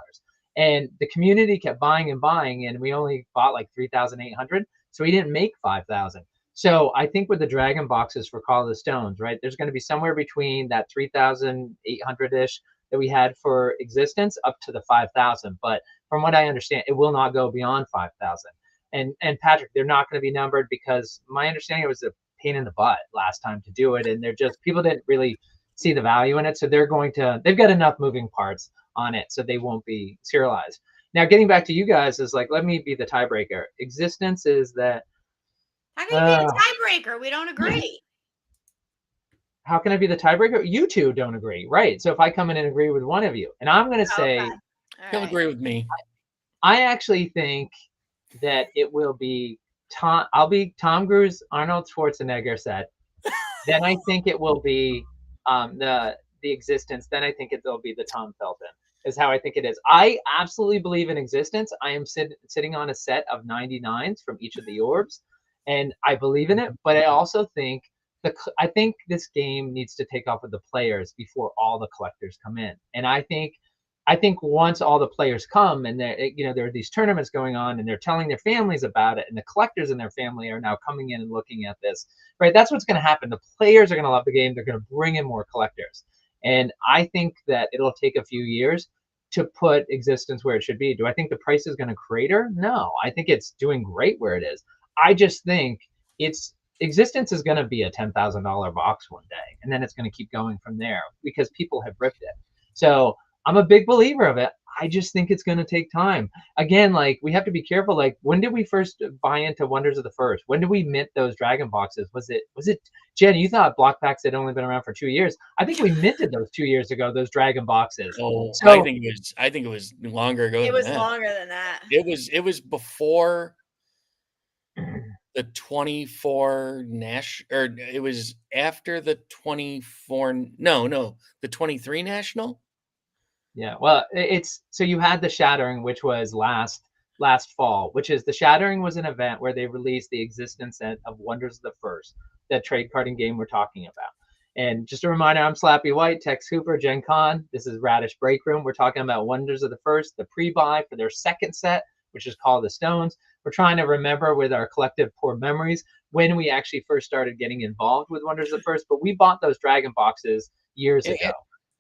And the community kept buying and buying, and we only bought like 3,800. So we didn't make 5,000. So I think with the Dragon boxes for Call of the Stones, right, there's going to be somewhere between that 3,800-ish that we had for Existence up to the 5,000. But from what I understand, it will not go beyond 5,000. And Patrick, they're not going to be numbered because my understanding it was a pain in the butt last time to do it, and they're just people didn't really see the value in it, so they've got enough moving parts on it, so they won't be serialized. Now, getting back to you guys is like, let me be the tiebreaker. Existence is that. How can you be the tiebreaker? We don't agree. How can I be the tiebreaker? You two don't agree, right? So if I come in and agree with one of you, and I'm going to say, Okay. He'll agree with me. I actually think that it will be Tom. I'll be Tom Cruise, Arnold Schwarzenegger set. Then I think it will be the Existence. Then I think it'll be the Tom Felton. Is how I think it is. I absolutely believe in Existence. I am sitting on a set of 99s from each of the orbs, and I believe in it. But I also think I think this game needs to take off with the players before all the collectors come in. And I think once all the players come and there are these tournaments going on and they're telling their families about it, and the collectors and their family are now coming in and looking at this, right? That's what's going to happen. The players are going to love the game. They're going to bring in more collectors. And I think that it'll take a few years to put Existence where it should be. Do I think the price is going to crater? No, I think it's doing great where it is. I just think Existence is going to be a $10,000 box one day, and then it's going to keep going from there because people have ripped it. So I'm a big believer of it. I just think it's going to take time. Again, like we have to be careful. Like when did we first buy into Wonders of the First? When did we mint those Dragon boxes? Was it Jen? You thought block packs had only been around for 2 years. I think we minted those 2 years ago. Those Dragon boxes. Oh, So I think it was longer ago. It than was that. longer than that. It was before the 24 or it was after the 24. No, the 23 national. Yeah, well, it's so you had the Shattering, which was last fall, which is the Shattering was an event where they released the Existence of Wonders of the First, that trade carding game we're talking about. And just a reminder, I'm Slappy White, Tex Hooper, Gen Con. This is Radish Break Room. We're talking about Wonders of the First, the pre-buy for their second set, which is called the Stones. We're trying to remember with our collective poor memories when we actually first started getting involved with Wonders of the First, but we bought those Dragon boxes years ago.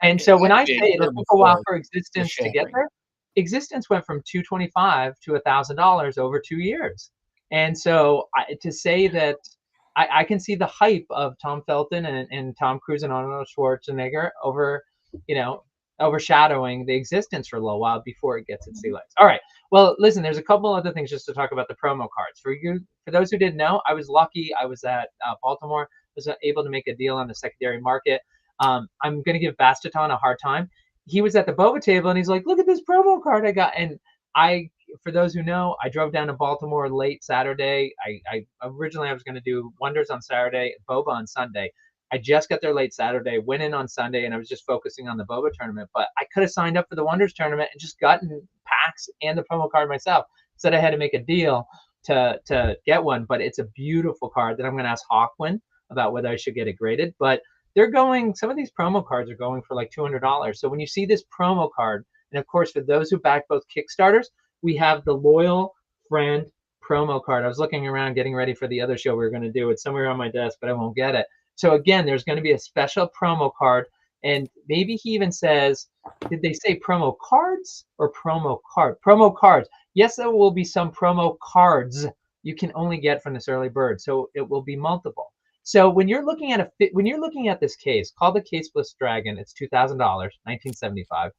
And so when I say it'll take a while for Existence to get there, Existence went from $225 to $1,000 over 2 years. And so to say that I can see the hype of Tom Felton and Tom Cruise and Arnold Schwarzenegger overshadowing the Existence for a little while before it gets its sea legs. All right. Well, listen, there's a couple other things just to talk about the promo cards. For those who didn't know, I was lucky. I was at Baltimore, was able to make a deal on the secondary market. I'm going to give Bastaton a hard time. He was at the boba table and he's like, look at this promo card I got. And for those who know, I drove down to Baltimore late Saturday. I originally was going to do Wonders on Saturday, boba on Sunday. I just got there late Saturday, went in on Sunday, and I was just focusing on the boba tournament. But I could have signed up for the Wonders tournament and just gotten packs and the promo card myself. Said I had to make a deal to get one, but it's a beautiful card that I'm going to ask Hawkwind about whether I should get it graded. But some of these promo cards are going for like $200. So when you see this promo card, and of course, for those who back both Kickstarters, we have the Loyal Friend promo card. I was looking around getting ready for the other show we were going to do. It's somewhere on my desk, but I won't get it. So again, there's going to be a special promo card. And maybe he even says, did they say promo cards or promo card? Promo cards. Yes, there will be some promo cards you can only get from this early bird. So it will be multiple. So when you're looking at this case, called the Case Bliss Dragon, it's $2,000, $1975.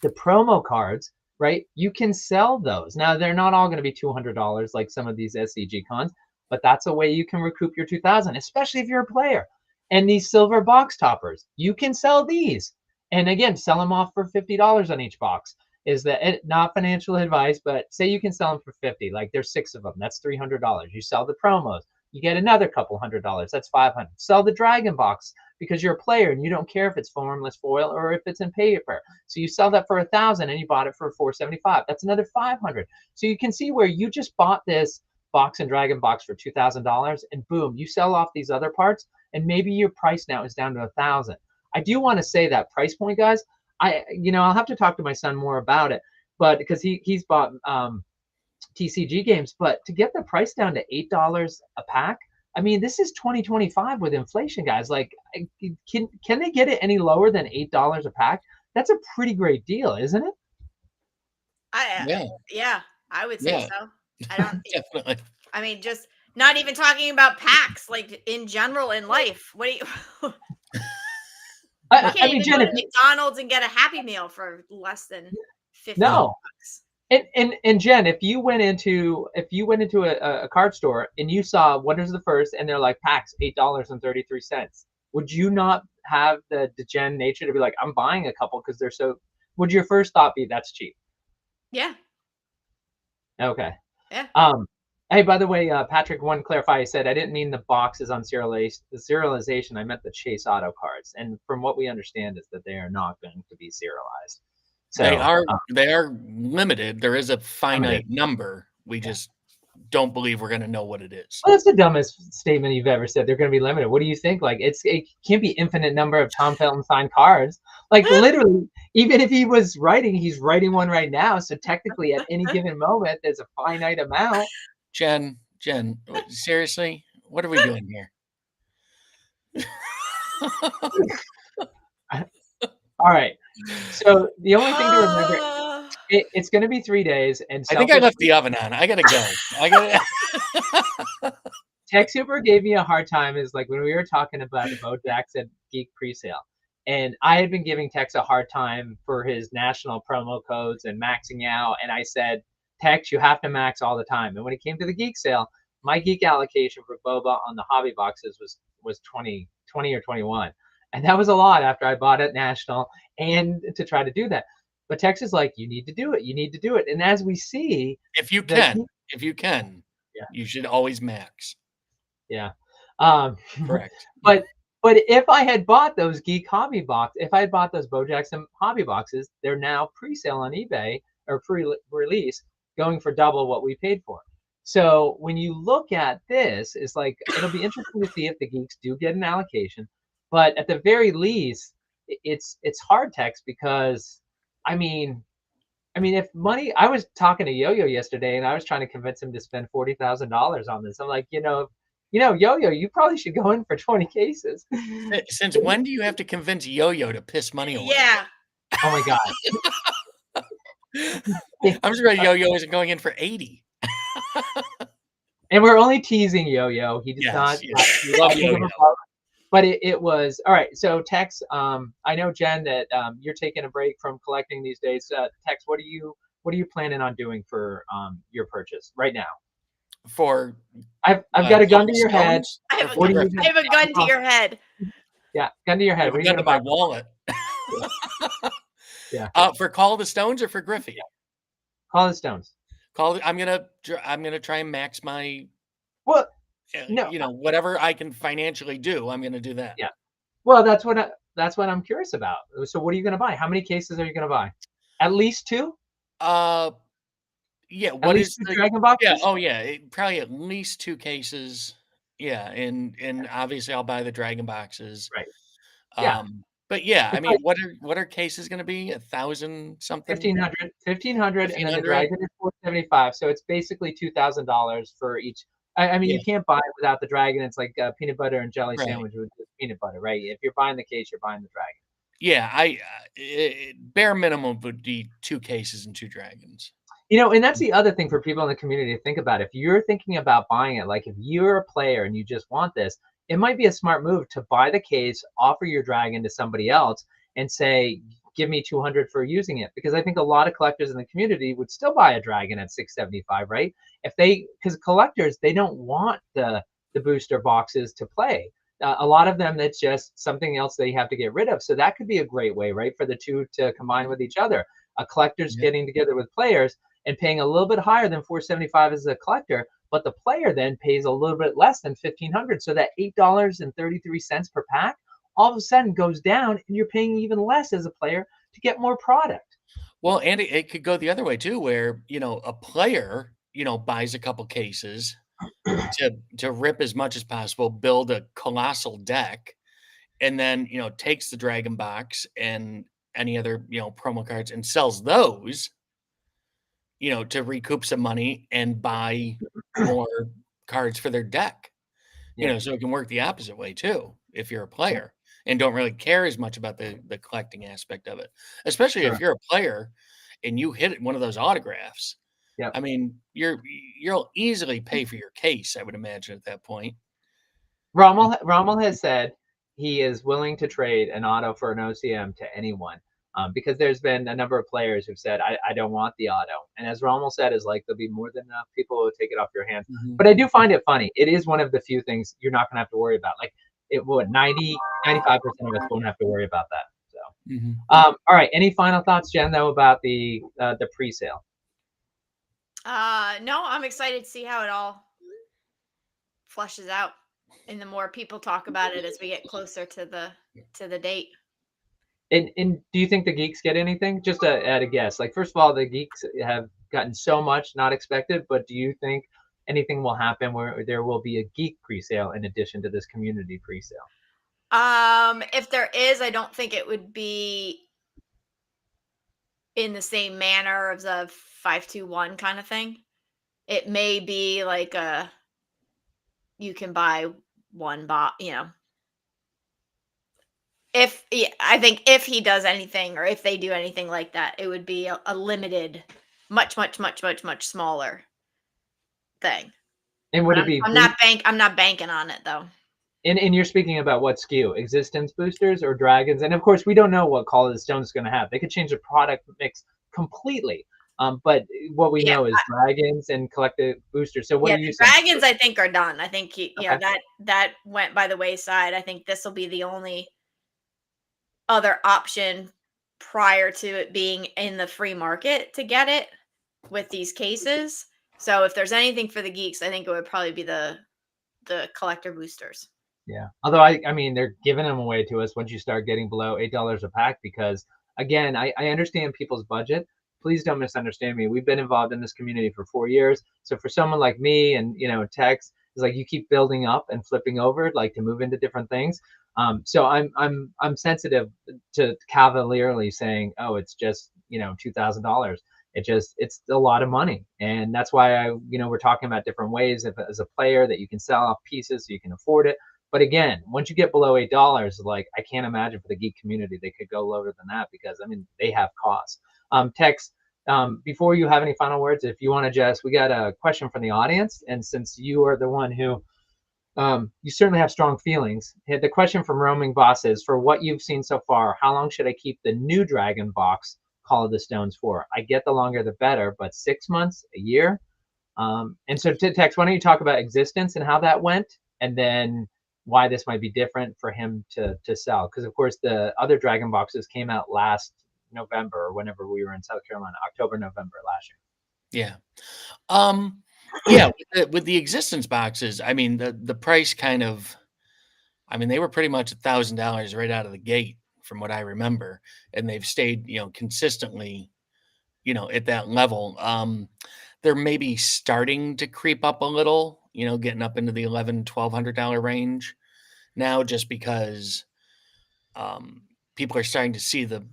The promo cards, right? You can sell those. Now they're not all going to be $200 like some of these SCG cons, but that's a way you can recoup your 2,000, especially if you're a player. And these silver box toppers, you can sell these, and again, sell them off for $50 on each box. Is that not financial advice? But say you can sell them for $50, like there's 6 of them, that's $300. You sell the promos. You get another couple $100. That's $500. Sell the Dragon box because you're a player and you don't care if it's formless foil or if it's in paper. So you sell that for $1,000 and you bought it for $475. That's another $500. So you can see where you just bought this box and Dragon box for $2,000 and boom, you sell off these other parts and maybe your price now is down to $1,000. I do want to say that price point, guys. I'll have to talk to my son more about it. but because he's bought TCG games, but to get the price down to $8 a pack, I mean, this is 2025 with inflation, guys. Like, can they get it any lower than $8 a pack? That's a pretty great deal, isn't it? Yeah, Yeah, I would say yeah, so. I don't. definitely. I mean, just not even talking about packs, like in general in life. What do you? You I can't mean, even Jen, go if to McDonald's and get a Happy Meal for less than 15 No, no, bucks. and Jen, if you went into a card store and you saw what is the first, and they're like packs $8.33, would you not have the Jen nature to be like, I'm buying a couple because they're so? Would your first thought be that's cheap? Yeah, Okay. yeah. Hey, by the way, Patrick, one clarify. He said I didn't mean the boxes on serialization. I meant the Chase Auto cards, and from what we understand is that they are not going to be serialized. they So are they are limited. There is a limited. finite number. We Yeah. just don't believe we're going to know what it is. Well, that's the dumbest statement you've ever said. They're going to be limited. What do you think? Like, it can't be infinite number of Tom Felton signed cards. Like, literally, even if he was writing, he's writing one right now. So technically, at any given moment, there's a finite amount. Jen, seriously, what are we doing here? All right. So the only thing to remember, it's going to be 3 days, and I think I left selfishly, the oven on. I gotta go. I gotta. Tech Super gave me a hard time is like when we were talking about the Bo Jackson Geek presale. And I had been giving Tex a hard time for his national promo codes and maxing out. And I said, Tex, you have to max all the time. And when it came to the geek sale, my geek allocation for Boba on the hobby boxes was 20 or 21. And that was a lot after I bought it national and to try to do that. But Tex is like, you need to do it. You need to do it. And as we see, If you the can, yeah, you should always max. yeah. Um, Correct. but if I had bought those Geek Hobby box, if I had bought those Bo Jackson hobby boxes, they're now pre-sale on eBay or pre-release, going for double what we paid for. So when you look at this, it's like it'll be interesting to see if the geeks do get an allocation. But at the very least, it's hard text because I mean if money, I was talking to Yo-Yo yesterday and I was trying to convince him to spend $40,000 on this. I'm like, Yo-Yo, you probably should go in for 20 cases. Since when do you have to convince Yo-Yo to piss money away? Yeah. Oh my God. I'm surprised Yo-Yo isn't going in for 80. And we're only teasing Yo-Yo. He does not. Yes. We love Yo-Yo. But it was all right. So Tex, I know Jen that you're taking a break from collecting these days. Tex, what are you planning on doing for your purchase right now? For I've got a gun Call to the your head. Stones I or have, for a What gun, are Griffin? you I have a gun to your head. Yeah, gun to your I head. have What a are you gun to gonna my buy? wallet. Yeah. For Call the Stones or for Griffey? Call the Stones. I'm gonna try and max my Well, no. whatever I can financially do. I'm gonna do that. Yeah. Well, that's what I'm curious about. So what are you gonna buy? How many cases are you gonna buy? At least two? Uh, yeah. At What least is two the? Dragon Yeah. boxes? Oh, yeah. Probably at least 2 cases. Yeah, and obviously I'll buy the dragon boxes. Right. Yeah. But yeah, I It's mean, like what are cases going to be? 1,000 something? 1,500, and then the 1,500? dragon is 475. So it's basically $2,000 for each. I mean, Yeah. you can't buy it without the dragon. It's like a peanut butter and jelly Right. sandwich with just peanut butter, right? If you're buying the case, you're buying the dragon. Yeah. Bare minimum would be 2 cases and 2 dragons. And that's the other thing for people in the community to think about. If you're thinking about buying it, like if you're a player and you just want this, it might be a smart move to buy the case, offer your dragon to somebody else, and say, "Give me 200 for using it." Because I think a lot of collectors in the community would still buy a dragon at 675, right? Because collectors, they don't want the booster boxes to play. A lot of them, that's just something else they have to get rid of. So that could be a great way, right, for the two to combine with each other. A collector's Yeah. getting together with players and paying a little bit higher than 475 as a collector, but the player then pays a little bit less than 1,500. So that $8.33 per pack all of a sudden goes down, and you're paying even less as a player to get more product. Well, and it could go the other way too, where, a player, buys a couple cases to rip as much as possible, build a colossal deck, and then, takes the dragon box and any other, promo cards and sells those. to recoup some money and buy more cards for their deck. Yeah. So it can work the opposite way too, if you're a player and don't really care as much about the collecting aspect of it. Especially Sure. if you're a player and you hit one of those autographs. Yep. I mean, you'll easily pay for your case, I would imagine at that point. Rommel has said he is willing to trade an auto for an OCM to anyone, because there's been a number of players who've said, I don't want the auto. And as Rommel said, is like, there'll be more than enough people who will take it off your hands. Mhm. But I do find it funny. It is one of the few things you're not going to have to worry about. Like, it would 95% of us won't have to worry about that. So, Mhm. all right. Any final thoughts, Jen, though, about the pre-sale? No, I'm excited to see how it all flushes out, and the more people talk about it as we get closer to the date. And do you think the geeks get anything? Just at a guess. Like, first of all, the geeks have gotten so much not expected, but do you think anything will happen where there will be a geek presale in addition to this community presale? If there is, I don't think it would be in the same manner of the 521 kind of thing. It may be like you can buy one if I think if he does anything, or if they do anything like that, it would be a limited, much, much, much, much, much smaller thing. And But would it be I'm not banking on it though. and you're speaking about what skew? Existence boosters or dragons? And of course, we don't know what Call of the Stone is going to have. They could change the product mix completely. But what we Yeah, know is dragons and collective boosters. So what yeah. are you The saying? dragons, I think, are done. I think Okay. that went by the wayside. I think this will be the only other option prior to it being in the free market to get it with these cases. So if there's anything for the geeks, I think it would probably be the collector boosters. Yeah. Although I mean, they're giving them away to us once you start getting below $8 a pack because, again, I understand people's budget. Please don't misunderstand me. We've been involved in this community for 4 years. So for someone like me and, Tex, it's like you keep building up and flipping over, like to move into different things. So I'm sensitive to cavalierly saying, oh, it's just, $2,000. It's a lot of money. And that's why we're talking about different ways as a player that you can sell off pieces so you can afford it. But again, once you get below $8, like I can't imagine for the geek community they could go lower than that because I mean they have costs. Tex, before you have any final words, if you want to we got a question from the audience, and since you are the one who you certainly have strong feelings. The question from Roaming Boss is, for what you've seen so far, how long should I keep the new Dragon box Call of the Stones for? I get the longer the better, but 6 months, a year? And so, Tex, why don't you talk about existence and how that went, and then why this might be different for him to sell? Because of course, the other Dragon boxes came out last November or whenever we were in South Carolina, October, November last Yeah. Yeah, with the existence boxes, I mean, the price they were pretty much $1,000 right out of the gate from what I remember, and they've stayed, consistently, at that level. They're maybe starting to creep up a little, getting up into the $1,100-$1,200 range now, just because people are starting to see the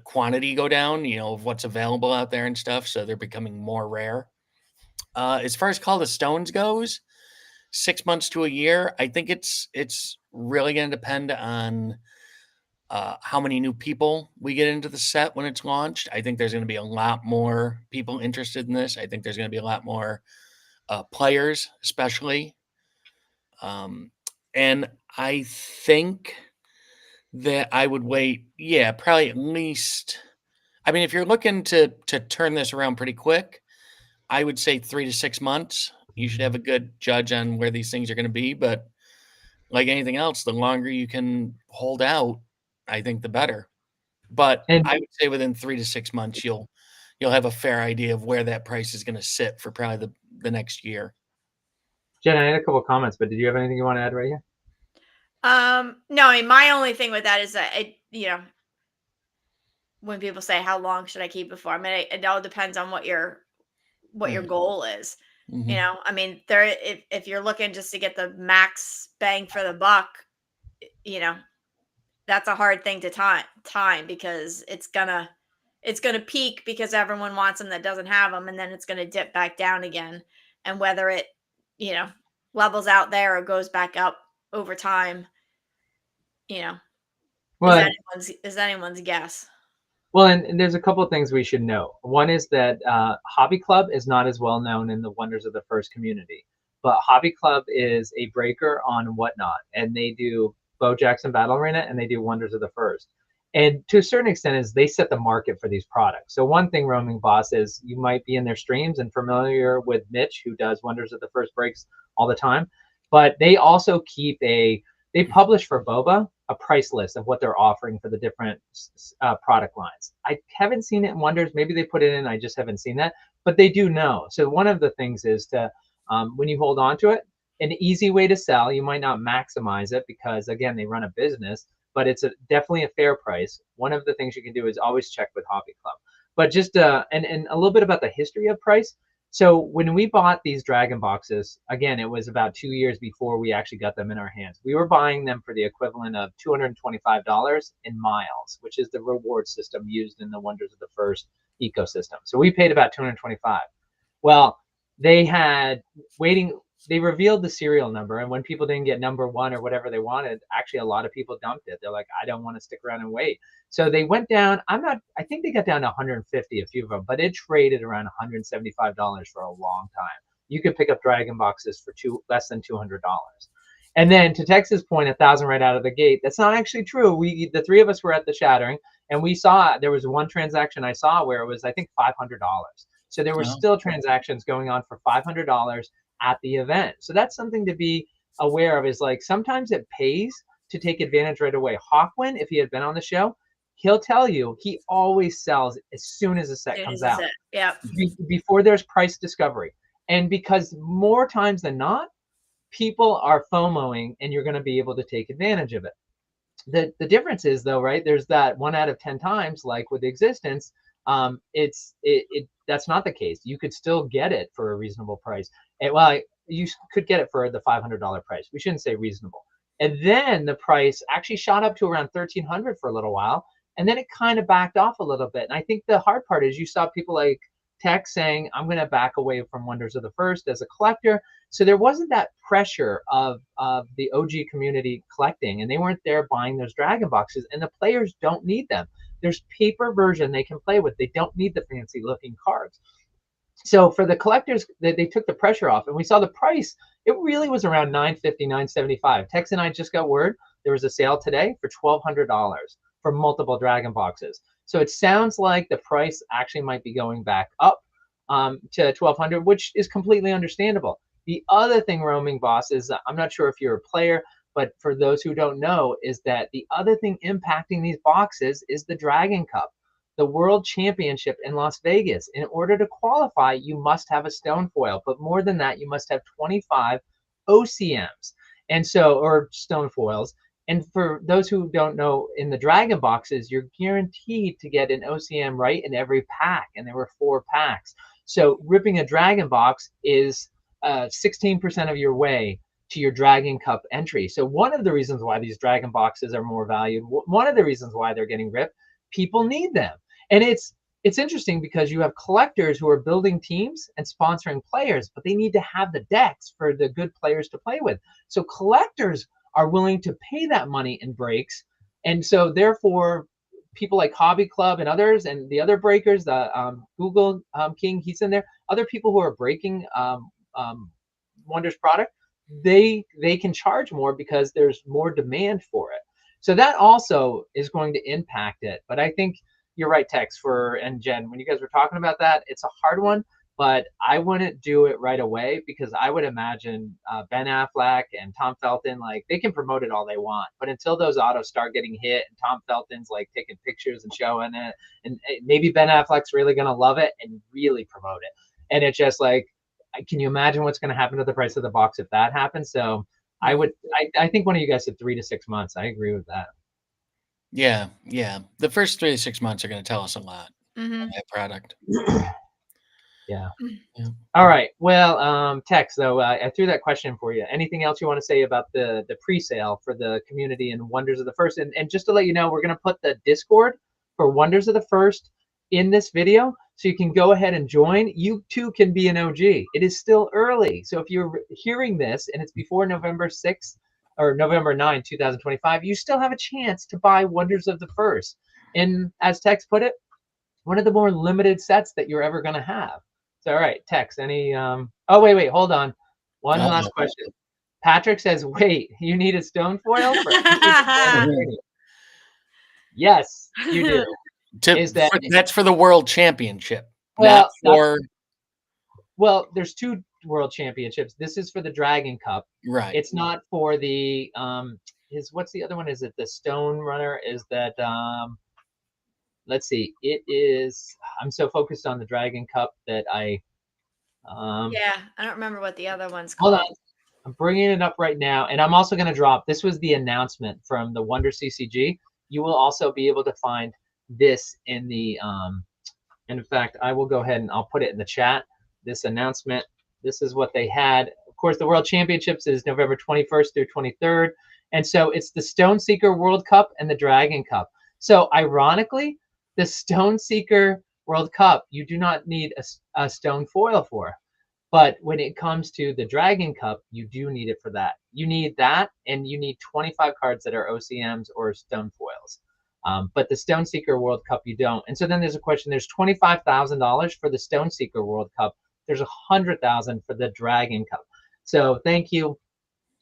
quantity go down, of what's available out there and stuff, so they're becoming more rare. As far as Call of the Stones goes, 6 months to a year, I think it's really going to depend on how many new people we get into the set when it's launched. I think there's going to be a lot more people interested in this. I think there's going to be a lot more players, especially. And I think that I would wait, yeah, probably at least. I mean, if you're looking to turn this around pretty quick, I would say 3 to 6 months. You should have a good judge on where these things are going to be. But like anything else, the longer you can hold out, I think the better. But year. I would say within 3 to 6 months, you'll have a fair idea of where that price is going to sit for probably the next year. Jen, I had a couple of comments, but did you have anything you want to add right here? No, I mean, my only thing with that is that when people say how long should I keep it for, I mean, it all depends on what your Right. goal is. Mhm. I mean, if you're looking just to get the max bang for the buck, you know, that's a hard thing to time because it's gonna it's going to peak because everyone wants them that doesn't have them, and then it's going to dip back down again. And whether it, you know, levels out there or goes back up over time, you know, Well, is anyone's guess. well, and there's a couple of things we should know. One is that Hobby Club is not as well known in the Wonders of the First community, but Hobby Club is a breaker on Whatnot, and they do Bo Jackson Battle Arena, and they do Wonders of the First. And to a certain extent, is they set the market for these products. So one thing, Roaming Boss, is you might be in their streams and familiar with Mitch, who does Wonders of the First breaks all the time, but they also keep they publish for Boba a price list of what they're offering for the different product lines. I haven't seen it in Wonders. Maybe they put it in. I just haven't seen that, but they do know. So one of the things is to, when you hold on to it, an easy way to sell. You might not maximize it because, again, they run a business, but it's definitely a fair price. One of the things you can do is always check with Hobby Club. But just and a little bit about the history of price. So when we bought these Dragon boxes, again, it was about 2 years before we actually got them in our hands. We were buying them for the equivalent of $225 in miles, which is the reward system used in the Wonders of the First ecosystem. So we paid about $225. Well, they had waiting. They revealed the serial number, and when people didn't get number one or whatever they wanted, actually a lot of people dumped it. They're like, I don't want to stick around and wait. So they went down. I think they got down to 150, a few of them, but it traded around $175 for a long time. You could pick up Dragon boxes for less than $200. And then to Tex's point, 1,000 right out of the gate. That's not actually true. The three of us were at the Shattering, and we saw there was one transaction I saw where it was, I think, $500. So there were still transactions going on for $500 at the event. So that's something to be aware of, is like sometimes it pays to take advantage right away. Hawkwind, if he had been on the show, he'll tell you he always sells as soon as the set comes out. Yeah. Before there's price discovery. And because more times than not, people are FOMOing and you're going to be able to take advantage of it. The difference is, though, right, there's that 1 out of 10 times, like with Existence, that's not the case. You could still get it for a reasonable price. And, well, you could get it for the $500 price. We shouldn't say reasonable. And then the price actually shot up to around $1,300 for a little while, and then it kind of backed off a little bit. And I think the hard part is you saw people like Tech saying, I'm going to back away from Wonders of the First as a collector. So there wasn't that pressure of the OG community collecting, and they weren't there buying those Dragon boxes, and the players don't need them. There's paper version they can play with. They don't need the fancy looking cards. So for the collectors, they took the pressure off, and we saw the price. It really was around $950, $975. Tex and I just got word there was a sale today for $1,200 for multiple Dragon boxes. So it sounds like the price actually might be going back up to $1,200, which is completely understandable. The other thing, Roaming Boss, is I'm not sure if you're a player, but for those who don't know, is that the other thing impacting these boxes is the Dragon Cup, the World Championship in Las Vegas. In order to qualify, you must have a stone foil, but more than that, you must have 25 OCMs, and so, or stone foils. And for those who don't know, in the Dragon boxes, you're guaranteed to get an OCM right in every pack, and there were 4 packs. So ripping a Dragon box is 16% of your way to your Dragon Cup entry. So one of the reasons why these Dragon boxes are more valued, one of the reasons why they're getting ripped, people need them. And it's interesting because you have collectors who are building teams and sponsoring players, but they need to have the decks for the good players to play with. So collectors are willing to pay that money in breaks. And so therefore, people like Hobby Club and others, and the other breakers, the Google King, he's in there, other people who are breaking Wonders product, they can charge more because there's more demand for it. So that also is going to impact it. But I think you're right, Tex, and Jen, when you guys were talking about that, it's a hard one, but I wouldn't do it right away, because I would imagine Ben Affleck and Tom Felton, like, they can promote it all they want, but until those autos start getting hit and Tom Felton's like taking pictures and showing it, and maybe Ben Affleck's really going to love it and really promote it. And it's just like, can you imagine what's going to happen to the price of the box if that happens? So I think one of you guys said 3 to 6 months. I agree with that. Yeah. The first 3 to 6 months are going to tell us a lot on that product. Yeah. All right. Well, Tex, though, I threw that question for you. Anything else you want to say about the pre-sale for the community and Wonders of the First? And just to let you know, we're going to put the Discord for Wonders of the First in this video, so you can go ahead and join. You too can be an OG. It is still early. So if you're hearing this and it's before November 6th or November 9, 2025, you still have a chance to buy Wonders of the First. And as Tex put it, one of the more limited sets that you're ever going to have. So, all right, Tex, any, oh, wait, hold on. One last question. Patrick says, wait, you need a stone foil for Yes, you do. That's for the world championship, well, not for. Well, there's 2 world championships. This is for the Dragon Cup. Right. It's not for the what's the other one? Is it the Stone Runner? Is that let's see. It is. I'm so focused on the Dragon Cup that I. Yeah, I don't remember what the other one's called. Hold on. I'm bringing it up right now, and I'm also going to drop. This was the announcement from the Wonder CCG. You will also be able to find this in the. And in fact, I will go ahead and I'll put it in the chat. This announcement. This is what they had. Of course, the World Championships is November 21st through 23rd, and so it's the Stone Seeker World Cup and the Dragon Cup. So ironically, the Stone Seeker World Cup, you do not need a stone foil for. But when it comes to the Dragon Cup, you do need it for that. You need that, and you need 25 cards that are OCMs or stone foils. But the Stone Seeker World Cup, you don't. And so then there's a question. There's $25,000 for the Stone Seeker World Cup. There's $100,000 for the Dragon Cup. So thank you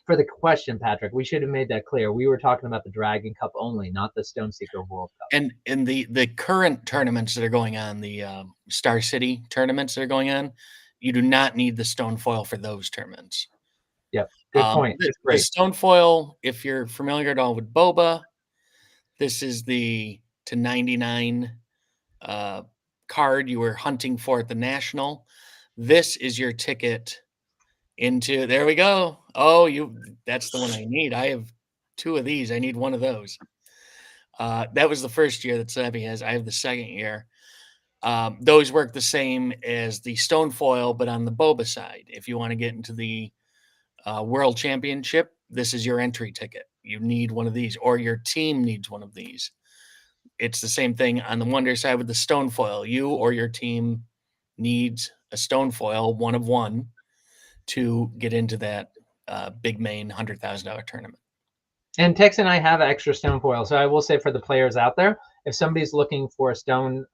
for the question, Patrick. We should have made that clear. We were talking about the Dragon Cup only, not the Stone Seeker World Cup. And in the current tournaments that are going on, the Star City tournaments that are going on, you do not need the stone foil for those tournaments. Yep, good point. The stone foil, if you're familiar at all with Boba, this is the to 99 card you were hunting for at the National. This is your ticket into, there we go. Oh, that's the one I need. I have 2 of these. I need one of those. That was the first year that Savvy has. I have the second year. Those work the same as the stone foil, but on the Boba side. If you want to get into the World Championship, this is your entry ticket. You need one of these, or your team needs one of these. It's the same thing on the Wonder side with the stone foil. You or your team needs a stone foil, 1 of 1, to get into that big main $100,000 tournament. And Tex and I have extra stone foil. So I will say for the players out there, if somebody's looking for a stone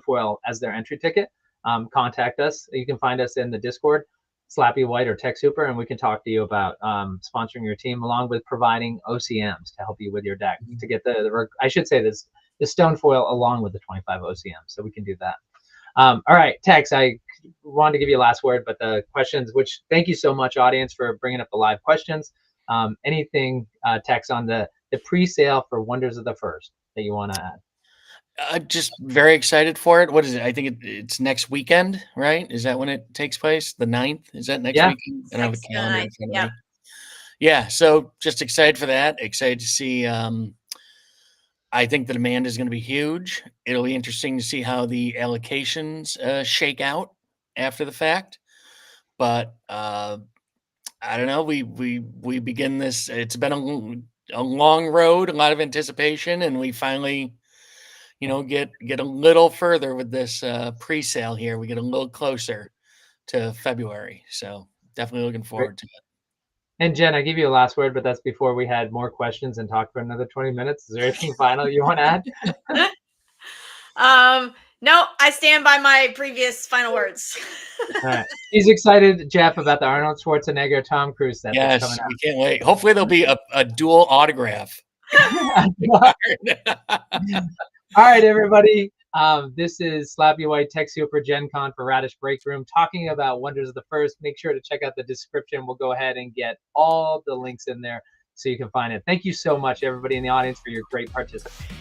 foil as their entry ticket, contact us. You can find us in the Discord, Slappy White or Tech Super, and we can talk to you about sponsoring your team along with providing OCMs to help you with your deck to get I should say this, the stone foil along with the 25 OCMs. So we can do that. All right, Tex, I wanted to give you a last word, but the questions, which thank you so much, audience, for bringing up the live questions. Anything, Tex, on the pre-sale for Wonders of the First that you want to add? Just very excited for it. What is it? I think it's next weekend, right? Is that when it takes place? The 9th? Is that next weekend? I don't have a calendar in front of me. Yeah, so just excited for that. Excited to see. I think the demand is going to be huge. It'll be interesting to see how the allocations shake out after the fact. But I don't know. We begin this. It's been a long road, a lot of anticipation, and we finally, get a little further with this pre-sale here. We get a little closer to February. So definitely looking forward to it. And Jen, I give you a last word, but that's before we had more questions and talk for another 20 minutes. Is there anything final you want to add? No, I stand by my previous final words. All right. He's excited, Jeff, about the Arnold Schwarzenegger Tom Cruise set. Yes, that's coming out. We can't wait. Hopefully there'll be a dual autograph. All right, everybody. This is Slappy White Tech Super Gen Con for Radish Break Room, talking about Wonders of the First. Make sure to check out the description. We'll go ahead and get all the links in there so you can find it. Thank you so much, everybody in the audience, for your great participation.